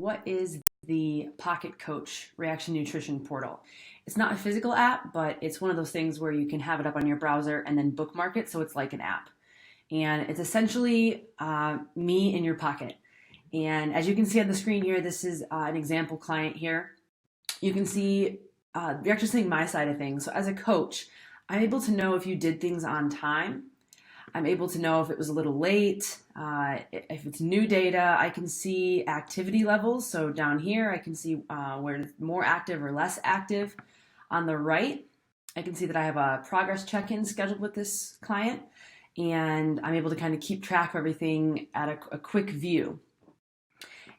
what is the Pocket Coach Reaction Nutrition portal? It's not a physical app, but it's one of those things where you can have it up on your browser and then bookmark it so it's like an app. And it's essentially me in your pocket. And as you can see on the screen here, this is an example client here. You can see you're actually seeing my side of things. So as a coach, I'm able to know if you did things on time. I'm able to know if it was a little late, if it's new data. I can see activity levels. So down here, I can see where it's more active or less active. On the right, I can see that I have a progress check-in scheduled with this client, and I'm able to kind of keep track of everything at a quick view.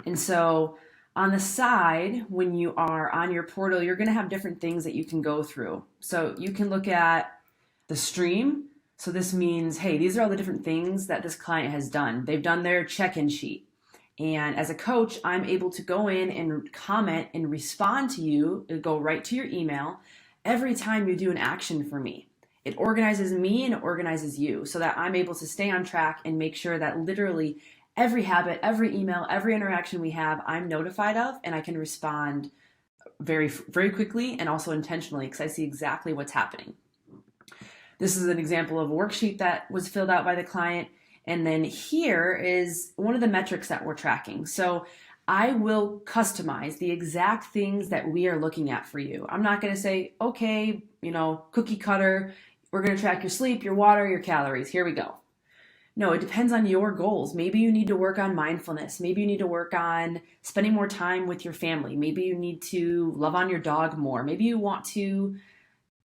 And so on the side, when you are on your portal, you're going to have different things that you can go through. So you can look at the stream. So this means, hey, these are all the different things that this client has done. They've done their check-in sheet. And as a coach, I'm able to go in and comment and respond to you. It'll go right to your email every time you do an action for me. It organizes me and it organizes you so that I'm able to stay on track and make sure that literally every habit, every email, every interaction we have, I'm notified of, and I can respond very, very quickly and also intentionally because I see exactly what's happening. This is an example of a worksheet that was filled out by the client. And then here is one of the metrics that we're tracking. So I will customize the exact things that we are looking at for you. I'm not going to say, okay, cookie cutter, we're going to track your sleep, your water, your calories. Here we go. No, it depends on your goals. Maybe you need to work on mindfulness. Maybe you need to work on spending more time with your family. Maybe you need to love on your dog more. Maybe you want to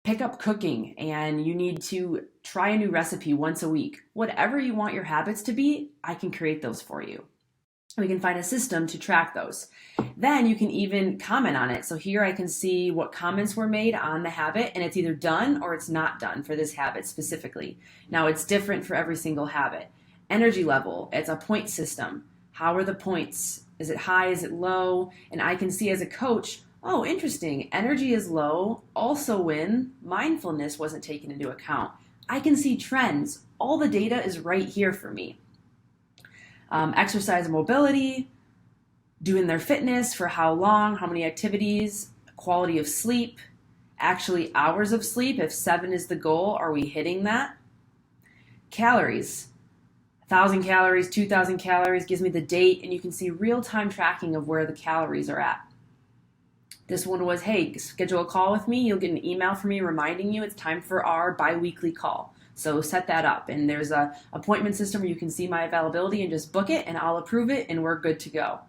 pick up cooking and you need to try a new recipe once a week. Whatever you want your habits to be, I can create those for you. We can find a system to track those. Then you can even comment on it. So here I can see what comments were made on the habit, and it's either done or it's not done for this habit specifically. Now it's different for every single habit. Energy level, it's a point system. How are the points? Is it high? Is it low? And I can see as a coach, oh, interesting. Energy is low also when mindfulness wasn't taken into account. I can see trends. All the data is right here for me. Exercise and mobility, doing their fitness, for how long, how many activities, quality of sleep, actually hours of sleep. If 7 is the goal, are we hitting that? Calories, 1,000 calories, 2,000 calories, gives me the date, and you can see real-time tracking of where the calories are at. This one was, hey, schedule a call with me. You'll get an email from me reminding you it's time for our bi-weekly call. So set that up. And there's a appointment system where you can see my availability and just book it and I'll approve it and we're good to go.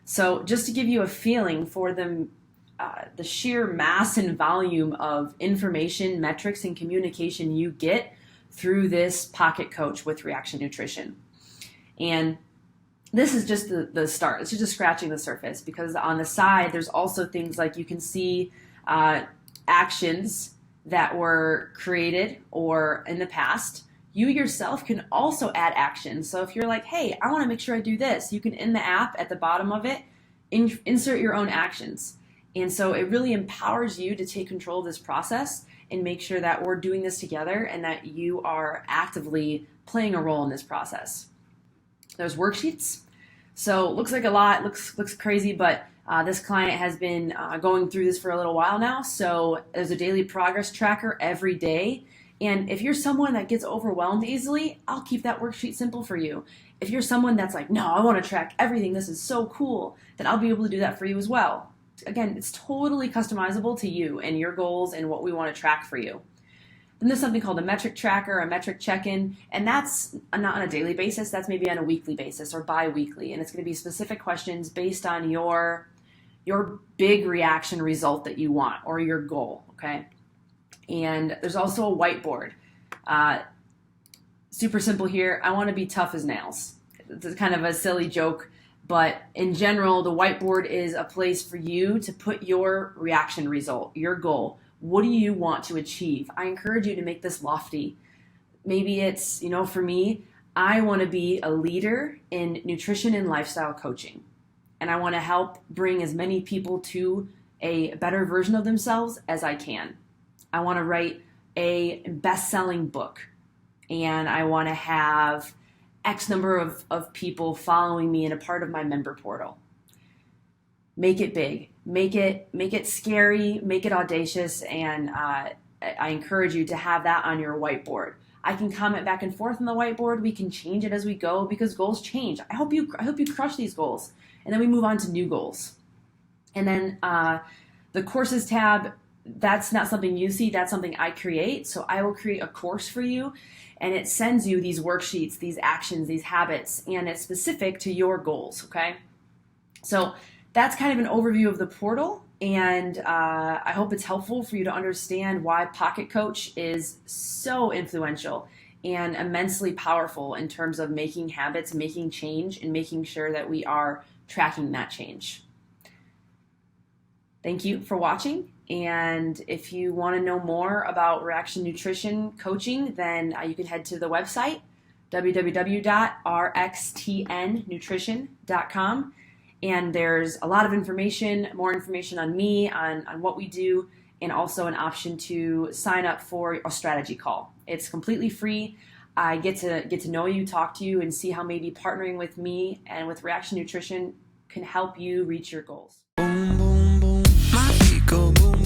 So just to give you a feeling for the sheer mass and volume of information, metrics, and communication you get through this Pocket Coach with Reaction Nutrition. And this is just the start. It's just scratching the surface because on the side, there's also things like you can see actions that were created or in the past. You yourself can also add actions. So if you're like, hey, I want to make sure I do this, you can, in the app at the bottom of it, insert your own actions. And so it really empowers you to take control of this process and make sure that we're doing this together and that you are actively playing a role in this process. There's worksheets. So looks like a lot, looks crazy, but this client has been going through this for a little while now. So there's a daily progress tracker every day. And if you're someone that gets overwhelmed easily, I'll keep that worksheet simple for you. If you're someone that's like, no, I want to track everything, this is so cool, then I'll be able to do that for you as well. Again, it's totally customizable to you and your goals and what we want to track for you. Then there's something called a metric tracker, a metric check-in, and that's not on a daily basis, that's maybe on a weekly basis or bi-weekly, and it's going to be specific questions based on your big reaction result that you want or your goal, okay? And there's also a whiteboard. Super simple here. I want to be tough as nails. It's kind of a silly joke, but in general, the whiteboard is a place for you to put your reaction result, your goal. What do you want to achieve? I encourage you to make this lofty. Maybe it's, for me, I want to be a leader in nutrition and lifestyle coaching. And I want to help bring as many people to a better version of themselves as I can. I want to write a best-selling book. And I want to have X number of people following me and a part of my member portal. Make it big, make it scary, make it audacious, and I encourage you to have that on your whiteboard. I can comment back and forth on the whiteboard. We can change it as we go because goals change. I hope you crush these goals, and then we move on to new goals. And then the courses tab, that's not something you see, that's something I create. So I will create a course for you, and it sends you these worksheets, these actions, these habits, and it's specific to your goals, okay? So that's kind of an overview of the portal, and I hope it's helpful for you to understand why Pocket Coach is so influential and immensely powerful in terms of making habits, making change, and making sure that we are tracking that change. Thank you for watching, and if you want to know more about Rxtn Nutrition Coaching, then you can head to the website, www.rxtnnutrition.com, and there's a lot of information, more information on me, on what we do, and also an option to sign up for a strategy call. It's completely free. I get to know you, talk to you, and see how maybe partnering with me and with Rxtn Nutrition can help you reach your goals. Boom, boom, boom. My feet go boom.